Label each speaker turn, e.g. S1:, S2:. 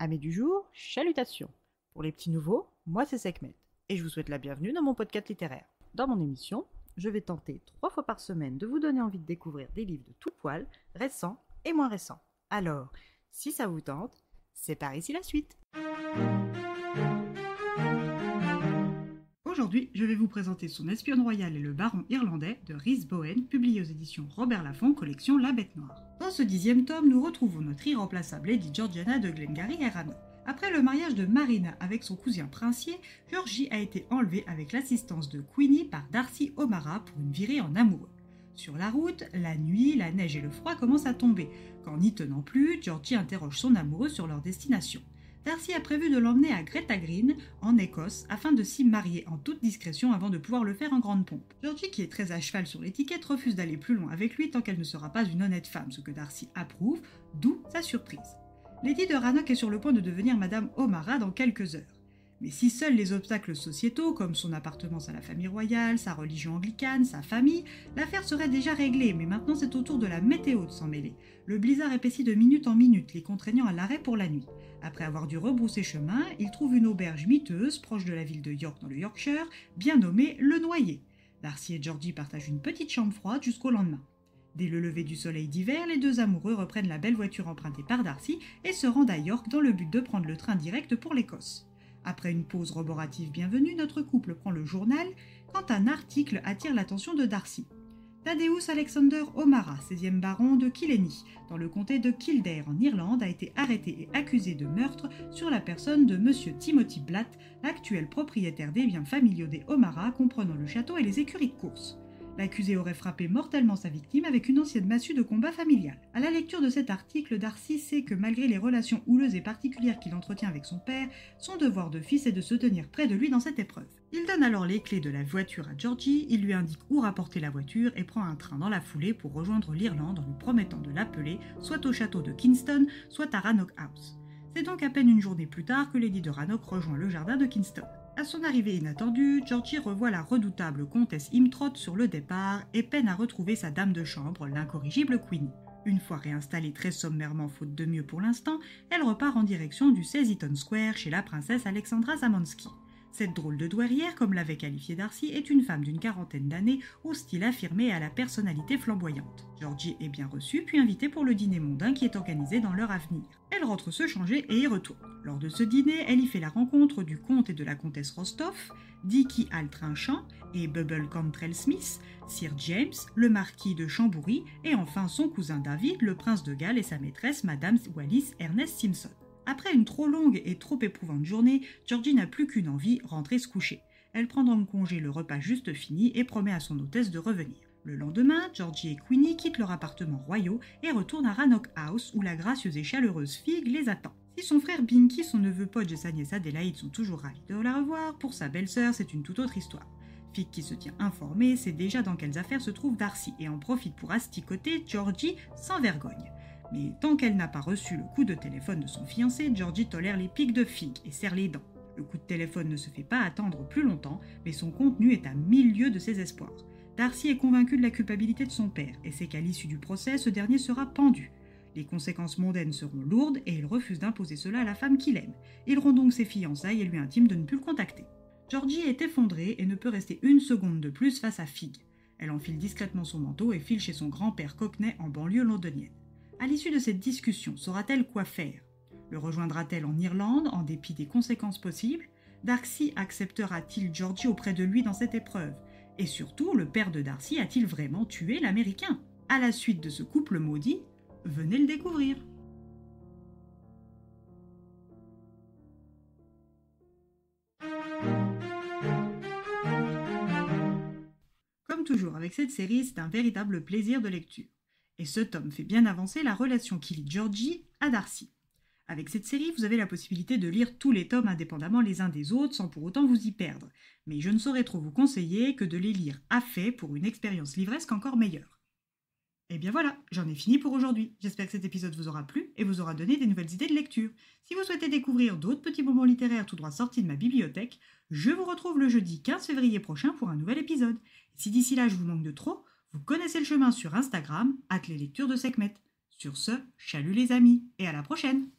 S1: Amis du jour, chalutations. Pour les petits nouveaux, moi c'est Sekhmet et je vous souhaite la bienvenue dans mon podcast littéraire. Dans mon émission, je vais tenter 3 fois par semaine de vous donner envie de découvrir des livres de tout poil, récents et moins récents. Alors, si ça vous tente, c'est par ici la suite. Aujourd'hui, je vais vous présenter Son espionne royale et le baron irlandais de Rhys Bowen, publié aux éditions Robert Laffont, collection La Bête Noire. Dans ce 10e tome, nous retrouvons notre irremplaçable Lady Georgiana de Glengarry Arano. Après le mariage de Marina avec son cousin princier, Georgie a été enlevée avec l'assistance de Queenie par Darcy O'Mara pour une virée en amoureux. Sur la route, la nuit, la neige et le froid commencent à tomber. Quand n'y tenant plus, Georgie interroge son amoureux sur leur destination. Darcy a prévu de l'emmener à Greta Green, en Écosse, afin de s'y marier en toute discrétion avant de pouvoir le faire en grande pompe. Georgie, qui est très à cheval sur l'étiquette, refuse d'aller plus loin avec lui tant qu'elle ne sera pas une honnête femme, ce que Darcy approuve, d'où sa surprise. Lady de Rannoch est sur le point de devenir Madame O'Mara dans quelques heures. Mais si seuls les obstacles sociétaux, comme son appartenance à la famille royale, sa religion anglicane, sa famille, l'affaire serait déjà réglée, mais maintenant c'est au tour de la météo de s'en mêler. Le blizzard épaissit de minute en minute, les contraignant à l'arrêt pour la nuit. Après avoir dû rebrousser chemin, ils trouvent une auberge miteuse, proche de la ville de York dans le Yorkshire, bien nommée Le Noyer. Darcy et Georgie partagent une petite chambre froide jusqu'au lendemain. Dès le lever du soleil d'hiver, les deux amoureux reprennent la belle voiture empruntée par Darcy et se rendent à York dans le but de prendre le train direct pour l'Écosse. Après une pause roborative bienvenue, notre couple prend le journal quand un article attire l'attention de Darcy. Thaddeus Alexander O'Mara, 16e baron de Killenny, dans le comté de Kildare en Irlande, a été arrêté et accusé de meurtre sur la personne de M. Timothy Blatt, l'actuel propriétaire des biens familiaux des O'Mara, comprenant le château et les écuries de course. L'accusé aurait frappé mortellement sa victime avec une ancienne massue de combat familiale. À la lecture de cet article, Darcy sait que malgré les relations houleuses et particulières qu'il entretient avec son père, son devoir de fils est de se tenir près de lui dans cette épreuve. Il donne alors les clés de la voiture à Georgie, il lui indique où rapporter la voiture et prend un train dans la foulée pour rejoindre l'Irlande en lui promettant de l'appeler soit au château de Kingston, soit à Rannoch House. C'est donc à peine une journée plus tard que Lady de Rannoch rejoint le jardin de Kingston. À son arrivée inattendue, Georgie revoit la redoutable comtesse Imtrot sur le départ et peine à retrouver sa dame de chambre, l'incorrigible Queenie. Une fois réinstallée très sommairement faute de mieux pour l'instant, elle repart en direction du 16 Eaton Square chez la princesse Alexandra Zamonski. Cette drôle de douairière, comme l'avait qualifiée Darcy, est une femme d'une quarantaine d'années, au style affirmé et à la personnalité flamboyante. Georgie est bien reçue, puis invitée pour le dîner mondain qui est organisé dans l'heure à venir. Elle rentre se changer et y retourne. Lors de ce dîner, elle y fait la rencontre du comte et de la comtesse Rostov, Dicky Altrinchamp et Bubble Cantrell Smith, Sir James, le marquis de Chamboury, et enfin son cousin David, le prince de Galles et sa maîtresse, Madame Wallis Ernest Simpson. Après une trop longue et trop éprouvante journée, Georgie n'a plus qu'une envie, rentrer se coucher. Elle prend donc congé le repas juste fini et promet à son hôtesse de revenir. Le lendemain, Georgie et Queenie quittent leur appartement royaux et retournent à Rannoch House où la gracieuse et chaleureuse Fig les attend. Si son frère Binky, son neveu Podge et sa nièce Adélaïde sont toujours ravis de la revoir, pour sa belle-sœur c'est une toute autre histoire. Fig, qui se tient informée, sait déjà dans quelles affaires se trouve Darcy et en profite pour asticoter Georgie sans vergogne. Mais tant qu'elle n'a pas reçu le coup de téléphone de son fiancé, Georgie tolère les pics de Fig et serre les dents. Le coup de téléphone ne se fait pas attendre plus longtemps, mais son contenu est à 1000 lieues de ses espoirs. Darcy est convaincu de la culpabilité de son père et sait qu'à l'issue du procès, ce dernier sera pendu. Les conséquences mondaines seront lourdes et il refuse d'imposer cela à la femme qu'il aime. Il rompt donc ses fiançailles et lui intime de ne plus le contacter. Georgie est effondrée et ne peut rester une seconde de plus face à Fig. Elle enfile discrètement son manteau et file chez son grand-père Cockney en banlieue londonienne. À l'issue de cette discussion, saura-t-elle quoi faire? Le rejoindra-t-elle en Irlande, en dépit des conséquences possibles? Darcy acceptera-t-il Georgie auprès de lui dans cette épreuve? Et surtout, le père de Darcy a-t-il vraiment tué l'Américain? À la suite de ce couple maudit, venez le découvrir. Comme toujours avec cette série, c'est un véritable plaisir de lecture. Et ce tome fait bien avancer la relation qui lie Georgie à Darcy. Avec cette série, vous avez la possibilité de lire tous les tomes indépendamment les uns des autres sans pour autant vous y perdre. Mais je ne saurais trop vous conseiller que de les lire à fait pour une expérience livresque encore meilleure. Et bien voilà, j'en ai fini pour aujourd'hui. J'espère que cet épisode vous aura plu et vous aura donné des nouvelles idées de lecture. Si vous souhaitez découvrir d'autres petits moments littéraires tout droit sortis de ma bibliothèque, je vous retrouve le jeudi 15 février prochain pour un nouvel épisode. Si d'ici là je vous manque de trop, vous connaissez le chemin sur Instagram, @leslectures de Sekhmet. Sur ce, chalut les amis, et à la prochaine!